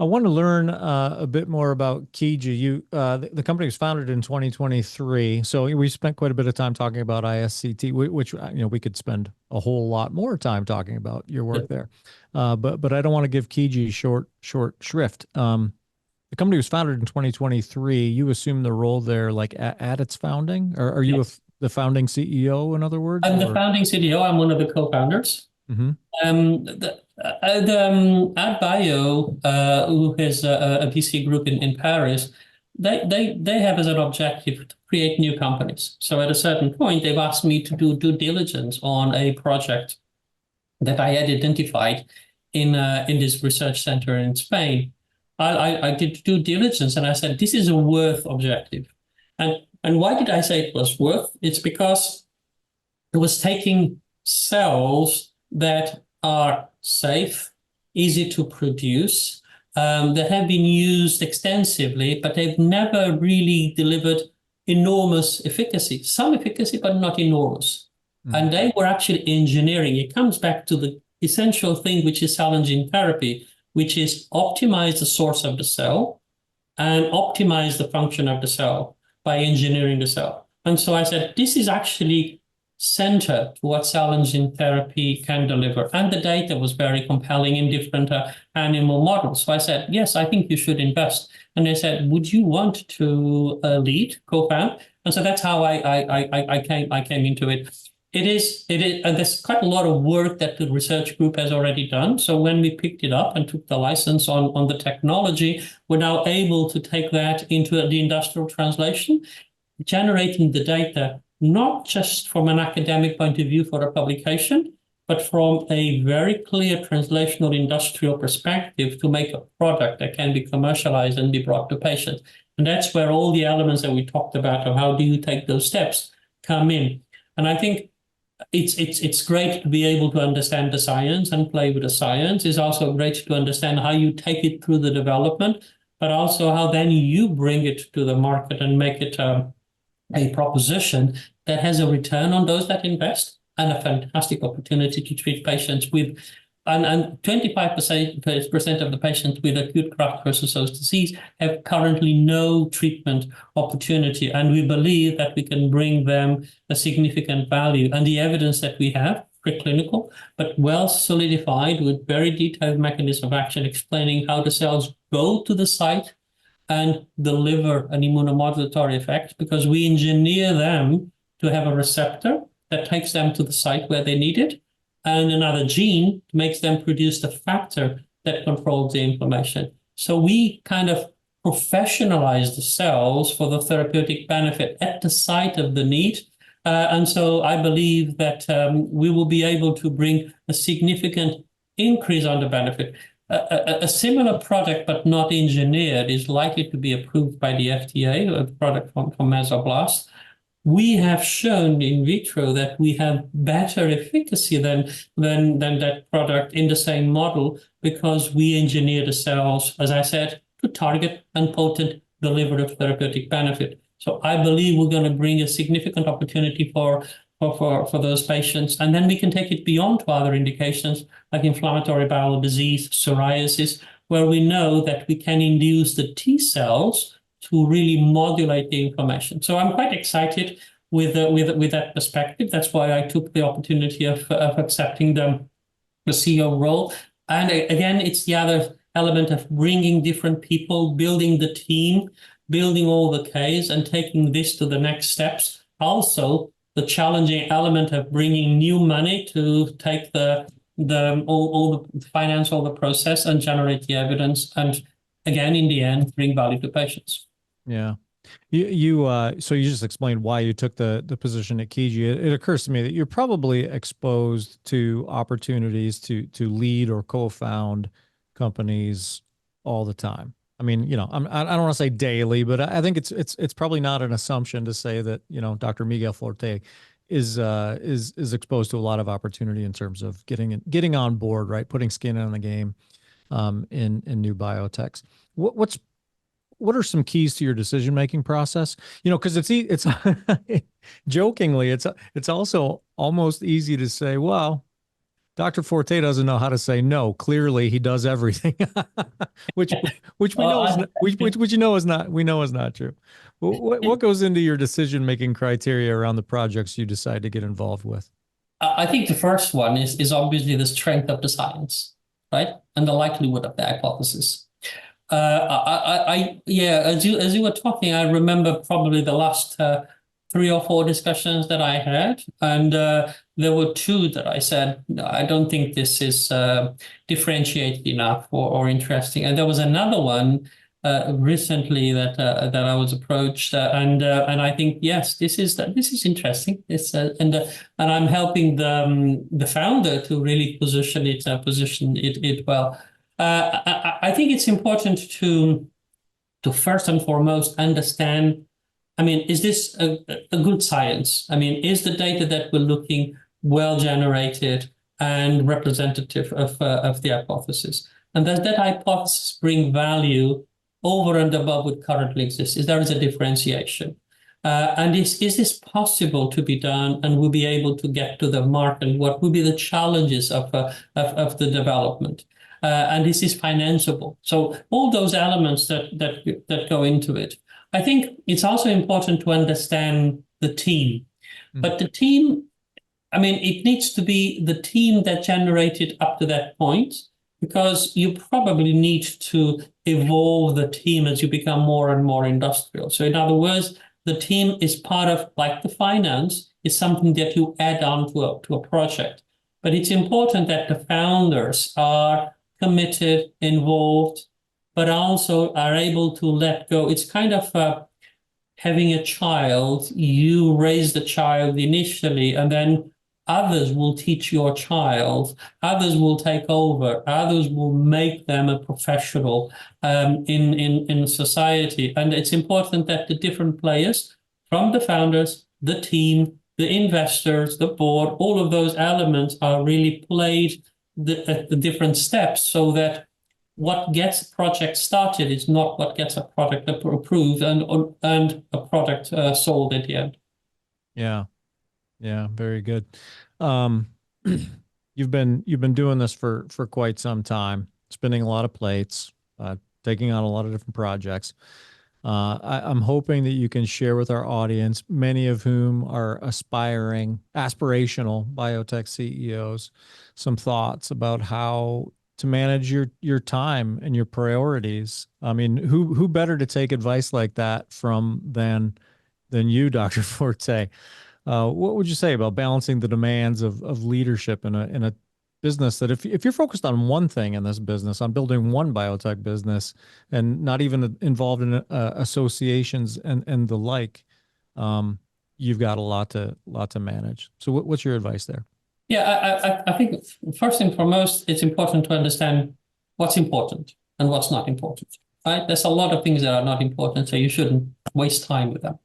I want to learn a bit more about Kiji. The company was founded in 2023, so we spent quite a bit of time talking about ISCT, which we could spend a whole lot more time talking about your work there. But I don't want to give Kiji short shrift. The company was founded in 2023. You assumed the role there like at its founding, or are you Yes. the founding CEO, in other words, I'm the or? founding CTO. I'm one of the co-founders. Mm-hmm. AdBio, who is a VC group in Paris, they have as an objective to create new companies. So at a certain point, they've asked me to do due diligence on a project that I had identified in this research center in Spain. I did due diligence and I said, this is a worth objective. And why did I say it was worth? It's because it was taking cells that are safe, easy to produce, that have been used extensively, but they've never really delivered enormous efficacy. Some efficacy, but not enormous. Mm-hmm. And they were actually engineering. It comes back to the essential thing, which is cell and gene therapy, which is optimize the source of the cell and optimize the function of the cell by engineering the cell. And so I said, this is actually center to what cell and gene therapy can deliver. And the data was very compelling in different animal models. So I said, yes, I think you should invest. And they said, would you want to lead, co-found? And so that's how I came into it. And there's quite a lot of work that the research group has already done. So when we picked it up and took the license on the technology, we're now able to take that into the industrial translation, generating the data, not just from an academic point of view for a publication, but from a very clear translational industrial perspective to make a product that can be commercialized and be brought to patients. And that's where all the elements that we talked about of how do you take those steps come in. And I think it's great to be able to understand the science and play with the science. It's also great to understand how you take it through the development, but also how then you bring it to the market and make it a proposition that has a return on those that invest and a fantastic opportunity to treat patients with, and 25% of the patients with acute graft-versus-host disease have currently no treatment opportunity. And we believe that we can bring them a significant value. And the evidence that we have, preclinical, but well solidified with very detailed mechanism of action explaining how the cells go to the site and deliver an immunomodulatory effect because we engineer them to have a receptor that takes them to the site where they need it, and another gene makes them produce the factor that controls the inflammation. So we kind of professionalize the cells for the therapeutic benefit at the site of the need. And so I believe that we will be able to bring a significant increase on the benefit. A similar product, but not engineered, is likely to be approved by the FDA, a product from Mesoblast. We have shown in vitro that we have better efficacy than that product in the same model because we engineer the cells, as I said, to target and potent delivery of therapeutic benefit. So I believe we're going to bring a significant opportunity for those patients. And then we can take it beyond to other indications like inflammatory bowel disease, psoriasis, where we know that we can induce the T cells to really modulate the inflammation. So I'm quite excited with that perspective. That's why I took the opportunity of accepting the CEO role. And again, it's the other element of bringing different people, building the team, building all the Ks, and taking this to the next steps. Also, the challenging element of bringing new money to take all the finance, all the process, and generate the evidence, and again, in the end, bring value to patients. Yeah. So you just explained why you took the position at Kiji. It occurs to me that you're probably exposed to opportunities to lead or co-found companies all the time. I mean, I don't want to say daily, but I think it's probably not an assumption to say that, Dr. Miguel Forte is exposed to a lot of opportunity in terms of getting on board, right? Putting skin in the game in new biotechs. What are some keys to your decision-making process? Because it's jokingly, it's also almost easy to say, well, Dr. Forte doesn't know how to say no. Clearly, he does everything, which which we Well, know is not, which you know is not we know is not true. What goes into your decision making criteria around the projects you decide to get involved with? I think the first one is obviously the strength of the science, right? And the likelihood of the hypothesis. Yeah, as you were talking, I remember probably the last 3 or 4 discussions that I had, and there were two that I said, "No, I don't think this is differentiated enough or interesting." And there was another one recently that I was approached, and I think yes, this is interesting. And I'm helping the founder to really position it well. I think it's important to first and foremost understand. I mean, is this a good science? I mean, is the data that we're looking well generated and representative of the hypothesis? And does that hypothesis bring value over and above what currently exists? Is there a differentiation? And is this possible to be done, and will be able to get to the mark, and what will be the challenges of the development? And this is financeable. So all those elements that go into it. I think it's also important to understand the team. But the team, I mean, it needs to be the team that generated up to that point, because you probably need to evolve the team as you become more and more industrial. So in other words, the team is part of, like the finance, is something that you add on to a project. But it's important that the founders are committed, involved, but also are able to let go. It's kind of having a child. You raise the child initially, and then others will teach your child, others will take over, others will make them a professional in society. And it's important that the different players, from the founders, the team, the investors, the board, all of those elements are really played at the different steps, so that what gets a project started is not what gets a product approved and a product sold at the end. Yeah. Yeah, very good. Um, you've been doing this for quite some time, spinning a lot of plates, taking on a lot of different projects. I'm hoping that you can share with our audience, many of whom are aspirational biotech CEOs, some thoughts about how to manage your time and your priorities. I mean, who better to take advice like that from than you, Dr. Forte? What would you say about balancing the demands of leadership in a business that if you're focused on one thing in this business, on building one biotech business, and not even involved in associations and the like, you've got a lot to manage. So what's your advice there? Yeah, I think first and foremost, it's important to understand what's important and what's not important, right? There's a lot of things that are not important, so you shouldn't waste time with them.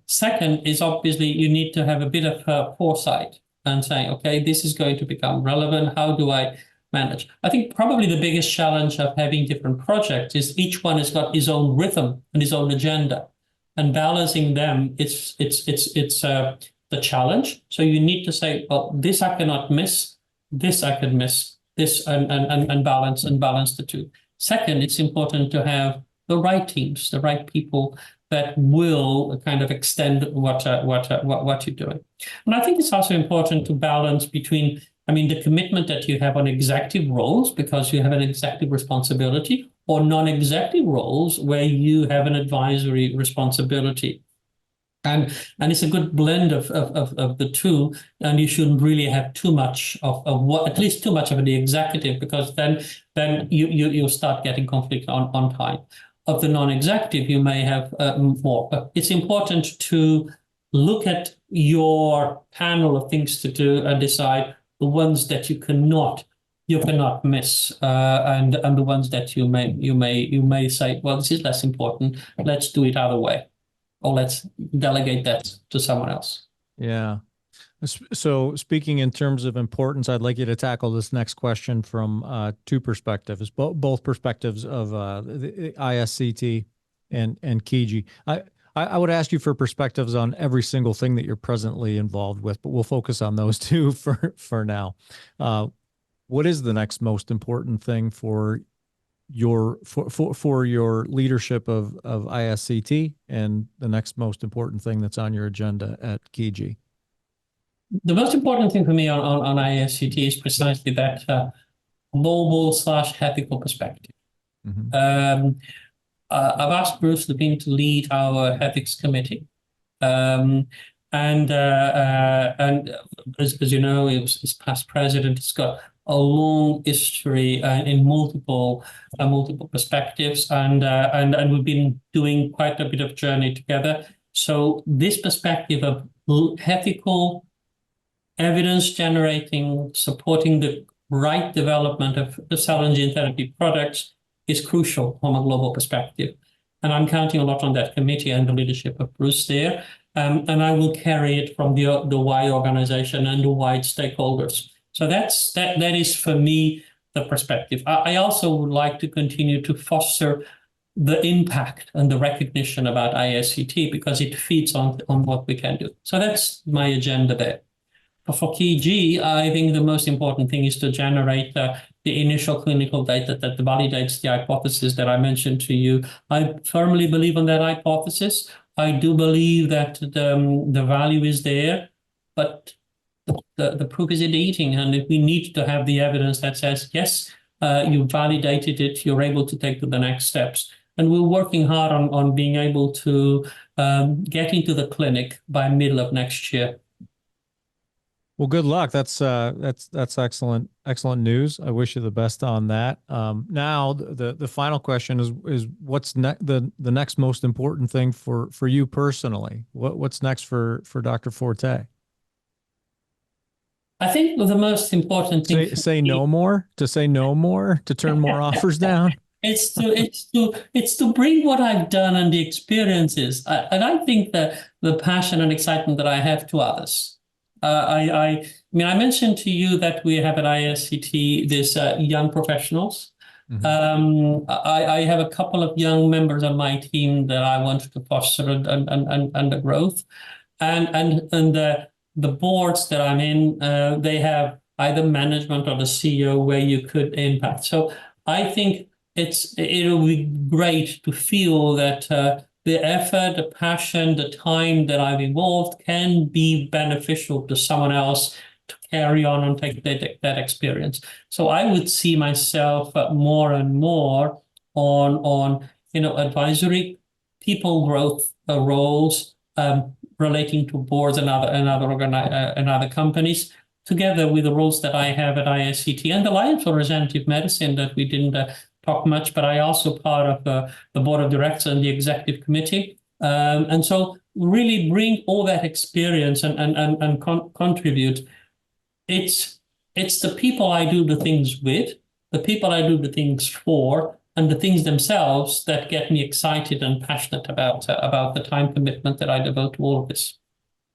Second is obviously you need to have a bit of foresight and saying, okay, this is going to become relevant. How do I manage? I think probably the biggest challenge of having different projects is each one has got his own rhythm and his own agenda, and balancing them. It's the challenge. So you need to say, well, this I cannot miss, this I can miss, this and balance the two. Second, it's important to have the right teams, the right people that will kind of extend what you're doing. And I think it's also important to balance between, I mean, the commitment that you have on executive roles, because you have an executive responsibility, or non-executive roles where you have an advisory responsibility. And it's a good blend of the two, and you shouldn't really have too much of what, at least too much of the executive, because then you'll start getting conflict on time. Of the non-executive, you may have more. But it's important to look at your panel of things to do and decide the ones that you cannot miss, and the ones that you may say, well, this is less important. Let's do it other way, or let's delegate that to someone else. Yeah. So speaking in terms of importance, I'd like you to tackle this next question from two perspectives, both perspectives of the ISCT and Kiji. I would ask you for perspectives on every single thing that you're presently involved with, but we'll focus on those two for now. What is the next most important thing for your leadership of ISCT, and the next most important thing that's on your agenda at Kiji? The most important thing for me on ISCT is precisely that global/ethical perspective. Mm-hmm. I've asked Bruce Levine to lead our ethics committee. And as you know, he was his past president. He's got a long history in multiple perspectives, and we've been doing quite a bit of journey together. So this perspective of ethical evidence generating, supporting the right development of the cell and gene therapy products is crucial from a global perspective. And I'm counting a lot on that committee and the leadership of Bruce there. And I will carry it from the wide organization and the wide stakeholders. So that is for me the perspective. I also would like to continue to foster the impact and the recognition about ISCT, because it feeds on what we can do. So that's my agenda there. For Kiji, I think the most important thing is to generate the initial clinical data that validates the hypothesis that I mentioned to you. I firmly believe in that hypothesis. I do believe that the value is there, but the proof is in the eating, and if we need to have the evidence that says, yes, you validated it, you're able to take to the next steps. And we're working hard on being able to get into the clinic by middle of next year. Well, good luck. That's excellent news. I wish you the best on that. Now the final question is what's the next most important thing for you personally? What's next for Dr. Forte? I think the most important thing to say no more, to turn more offers down. It's to bring what I've done and the experiences, and I think that the passion and excitement that I have to others. I mean, I mentioned to you that we have at ISCT this young professionals. Mm-hmm. I have a couple of young members on my team that I want to foster and the growth, and the boards that I'm in, they have either management or the CEO where you could impact. So I think it'll be great to feel that the effort, the passion, the time that I've involved can be beneficial to someone else to carry on and take that experience. So I would see myself more and more on advisory, people growth roles relating to boards and other companies, together with the roles that I have at ISCT and the Alliance for Regenerative Medicine that we didn't talk much, but I also part of the board of directors and the executive committee. And so really bring all that experience and contribute. It's the people I do the things with, the people I do the things for, and the things themselves that get me excited and passionate about the time commitment that I devote to all of this.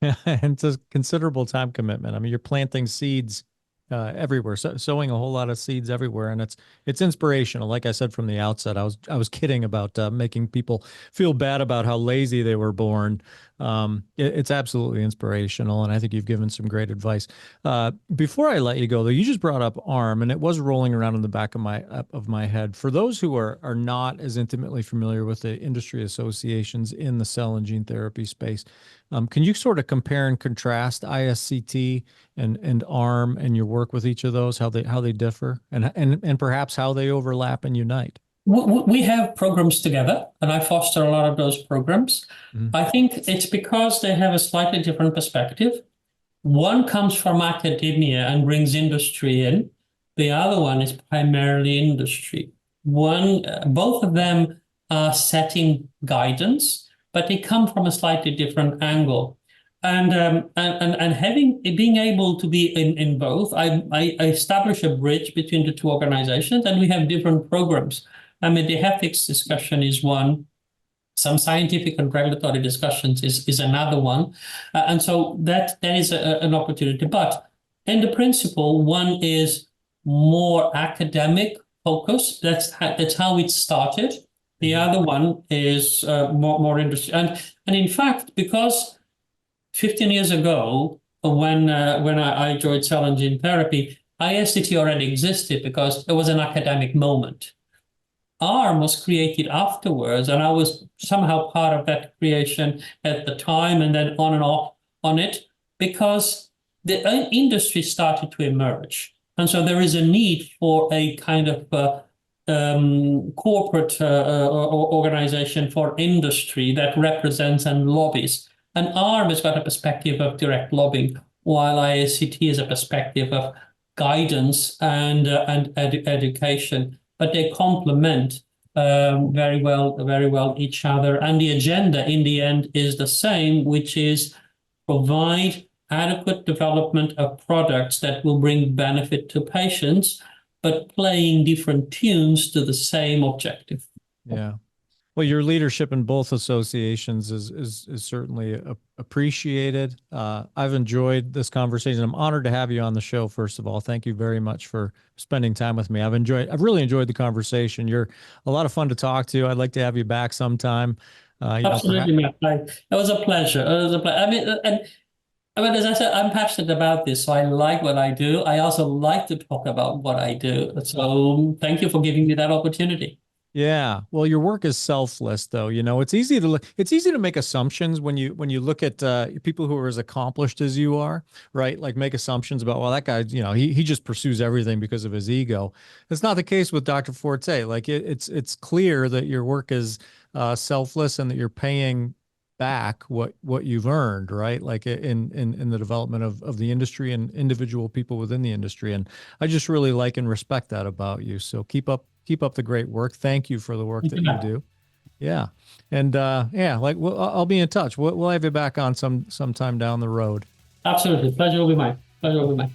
And it's a considerable time commitment. I mean, you're planting seeds everywhere, sowing a whole lot of seeds everywhere, and it's inspirational. Like I said from the outset, I was kidding about making people feel bad about how lazy they were born. It's absolutely inspirational, and I think you've given some great advice. Before I let you go, though, you just brought up ARM, and it was rolling around in the back of my head. For those who are not as intimately familiar with the industry associations in the cell and gene therapy space, can you sort of compare and contrast ISCT and ARM and your work with each of those, how they differ, and perhaps how they overlap and unite? We have programs together, and I foster a lot of those programs. Mm-hmm. I think it's because they have a slightly different perspective. One comes from academia and brings industry in. The other one is primarily industry. Both of them are setting guidance, but they come from a slightly different angle. And being able to be in both, I establish a bridge between the two organizations, and we have different programs. I mean, the ethics discussion is one. Some scientific and regulatory discussions is another one. And so that is an opportunity. But in the principle, one is more academic focus. That's how it started. The other one is more industry, and in fact, because 15 years ago, when I joined cell and gene therapy, ISCT already existed because it was an academic moment. ARM was created afterwards, and I was somehow part of that creation at the time, and then on and off on it, because the industry started to emerge. And so there is a need for a kind of corporate organization for industry that represents and lobbies. And ARM has got a perspective of direct lobbying, while ISCT is a perspective of guidance and education. But they complement very well each other. And the agenda in the end is the same, which is provide adequate development of products that will bring benefit to patients, but playing different tunes to the same objective. Yeah. Well, your leadership in both associations is certainly appreciated. I've enjoyed this conversation. I'm honored to have you on the show. First of all, thank you very much for spending time with me. I've really enjoyed the conversation. You're a lot of fun to talk to. I'd like to have you back sometime. Absolutely, Matt. It was a pleasure. It was a pleasure. I mean, as I said, I'm passionate about this, so I like what I do. I also like to talk about what I do. So thank you for giving me that opportunity. Yeah. Well, your work is selfless, though. It's easy to make assumptions when you look at people who are as accomplished as you are, right? Like make assumptions about, well, that guy, he just pursues everything because of his ego. That's not the case with Dr. Forte. Like it's clear that your work is selfless and that you're paying back what you've earned, right? Like in the development of the industry and individual people within the industry. And I just really like and respect that about you. So keep up the great work. Thank you for the work that you do. Yeah. And I'll be in touch. We'll have you back on sometime down the road. Absolutely. Pleasure will be mine.